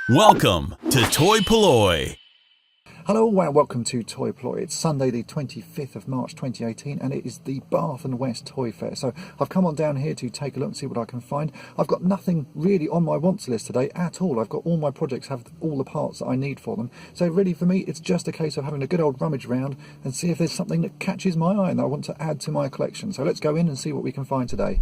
Welcome to Toy Polloi. Hello and welcome to Toy Polloi. It's Sunday the 25th of March 2018 and it is the Bath and West Toy Fair. So I've come on down here to take a look and see what I can find. I've got nothing really on my wants list today at all. I've got all my projects, have all the parts that I need for them. So really for me it's just a case of having a good old rummage around and see if there's something that catches my eye and that I want to add to my collection. So let's go in and see what we can find today.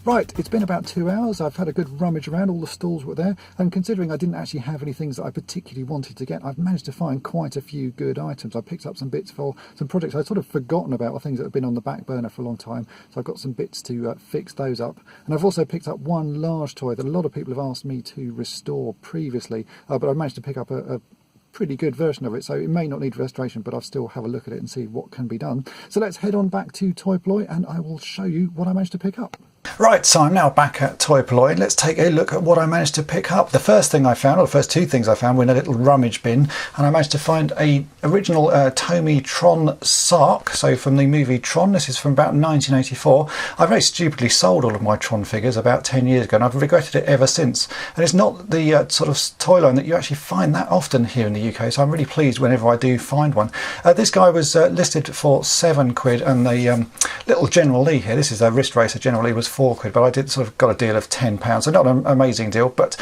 Right, it's been about 2 hours. I've had a good rummage around, all the stalls were there, and considering I didn't actually have any things that I particularly wanted to get, I've managed to find quite a few good items. I picked up some bits for some projects I'd sort of forgotten about, or things that have been on the back burner for a long time, so I've got some bits to fix those up. And I've also picked up one large toy that a lot of people have asked me to restore previously, but I've managed to pick up a pretty good version of it, so it may not need restoration, but I'll still have a look at it and see what can be done. So let's head on back to Toy Polloi and I will show you what I managed to pick up. Right, so I'm now back at Toy Polloi. Let's take a look at what I managed to pick up. The first thing I found, or the first two things I found, were in a little rummage bin, and I managed to find a original Tomy Tron Sark, so from the movie Tron. This is from about 1984. I very stupidly sold all of my Tron figures about 10 years ago, and I've regretted it ever since. And it's not the sort of toy line that you actually find that often here in the UK, so I'm really pleased whenever I do find one. This guy was listed for £7, and the little General Lee here, this is a wrist racer General Lee, was £4, but I did sort of got a deal of £10, so not an amazing deal, but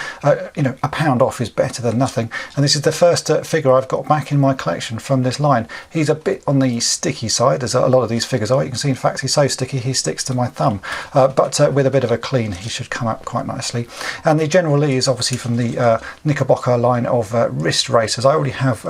you know, £1 off is better than nothing. And this is the first figure I've got back in my collection from this line. He's a bit on the sticky side, as a lot of these figures are. You can see, in fact, he's so sticky he sticks to my thumb, but with a bit of a clean he should come out quite nicely. And the General Lee is obviously from the Knickerbocker line of wrist racers. I already have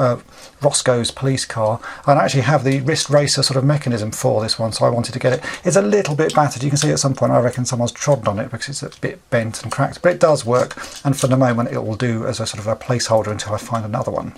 Roscoe's police car, and I actually have the wrist racer sort of mechanism for this one, so I wanted to get it. It's a little bit battered. You can see at some point I reckon someone's trodden on it because it's a bit bent and cracked, but it does work, and for the moment it will do as a sort of a placeholder until I find another one.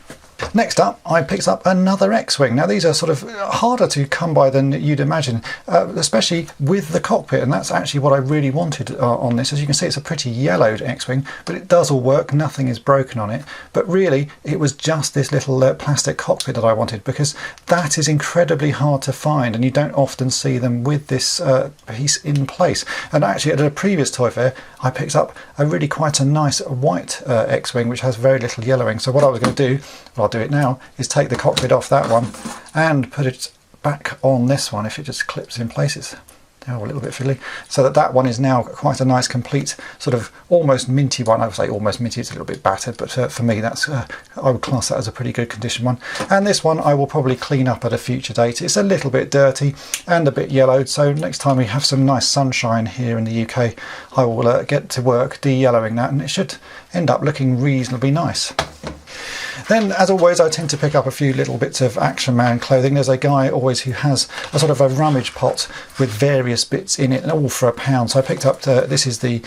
Next up, I picked up another X-Wing. Now these are sort of harder to come by than you'd imagine, especially with the cockpit, and that's actually what I really wanted on this. As you can see, it's a pretty yellowed X-Wing, but it does all work, nothing is broken on it. But really, it was just this little plastic cockpit that I wanted, because that is incredibly hard to find, and you don't often see them with this piece in place. And actually, at a previous toy fair, I picked up a really quite a nice white X-Wing, which has very little yellowing. So what I was going to do, well, I'll do it now, is take the cockpit off that one and put it back on this one. If it just clips in places, they're a little bit fiddly, so that one is now quite a nice complete sort of almost minty one. I would say almost minty, it's a little bit battered, but for me that's I would class that as a pretty good condition one. And this one I will probably clean up at a future date. It's a little bit dirty and a bit yellowed, so next time we have some nice sunshine here in the UK, I will get to work de-yellowing that, and it should end up looking reasonably nice. Then, as always, I tend to pick up a few little bits of Action Man clothing. There's a guy always who has a sort of a rummage pot with various bits in it, and all for £1. So I picked up, this is the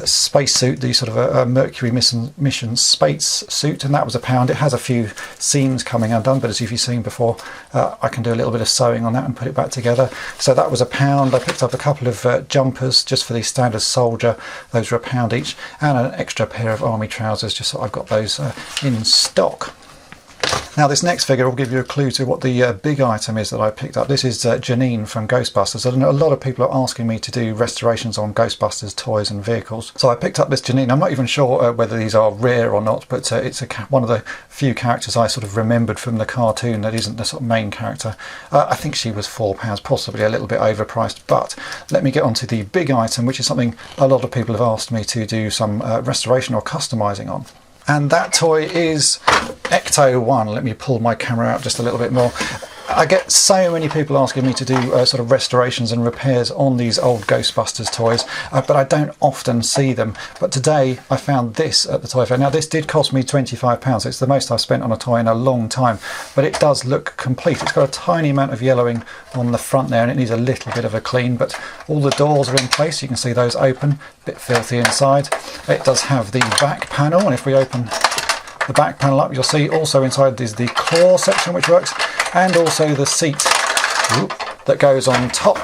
space suit, the sort of a Mercury mission space suit, and that was £1. It has a few seams coming undone, but as you've seen before, I can do a little bit of sewing on that and put it back together. So that was £1. I picked up a couple of jumpers just for the standard soldier. Those were £1 each, and an extra pair of army trousers, just so I've got those in stock. Now this next figure will give you a clue to what the big item is that I picked up. This is Janine from Ghostbusters, and a lot of people are asking me to do restorations on Ghostbusters toys and vehicles. So I picked up this Janine. I'm not even sure whether these are rare or not, but it's one of the few characters I sort of remembered from the cartoon that isn't the sort of main character. I think she was £4, possibly a little bit overpriced, but let me get on to the big item, which is something a lot of people have asked me to do some restoration or customising on. And that toy is Ecto 1. Let me pull my camera out just a little bit more. I get so many people asking me to do sort of restorations and repairs on these old Ghostbusters toys, but I don't often see them. But today I found this at the toy fair. Now this did cost me £25. It's the most I've spent on a toy in a long time, but it does look complete. It's got a tiny amount of yellowing on the front there, and it needs a little bit of a clean, but all the doors are in place. You can see those open, a bit filthy inside. It does have the back panel, and if we open the back panel up, you'll see also inside is the claw section, which works, and also the seat that goes on top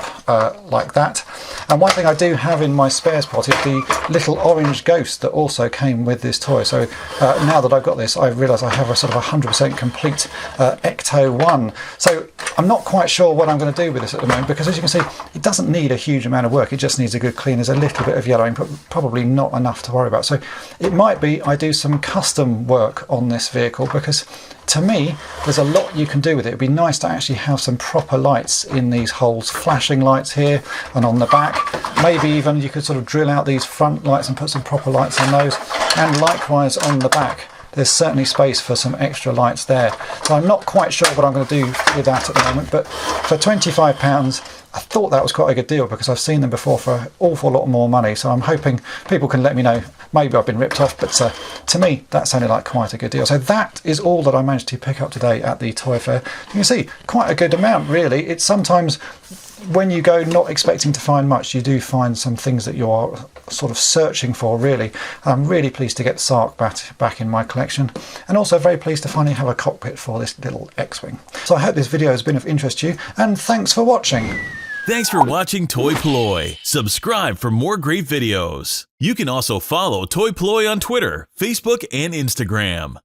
like that. And one thing I do have in my spares pot is the little orange ghost that also came with this toy. So now that I've got this, I've realised I have a sort of 100% complete Ecto 1. So I'm not quite sure what I'm going to do with this at the moment, because as you can see, it doesn't need a huge amount of work. It just needs a good clean. There's a little bit of yellowing, but probably not enough to worry about. So it might be I do some custom work on this vehicle, because to me, there's a lot you can do with it. It'd be nice to actually have some proper lights in these holes, flashing lights here and on the back. Maybe even you could sort of drill out these front lights and put some proper lights on those. And likewise on the back, there's certainly space for some extra lights there. So I'm not quite sure what I'm going to do with that at the moment, but for £25, I I thought that was quite a good deal because I've seen them before for an awful lot more money. So I'm hoping people can let me know. Maybe I've been ripped off, but to me, that sounded like quite a good deal. So that is all that I managed to pick up today at the toy fair. You can see quite a good amount, really. It's sometimes when you go not expecting to find much, you do find some things that you are sort of searching for, really. I'm really pleased to get Sark back in my collection, and also very pleased to finally have a cockpit for this little X-Wing. So I hope this video has been of interest to you, and thanks for watching. Thanks for watching Toy Polloi. Subscribe for more great videos. You can also follow Toy Polloi on Twitter, Facebook, and Instagram.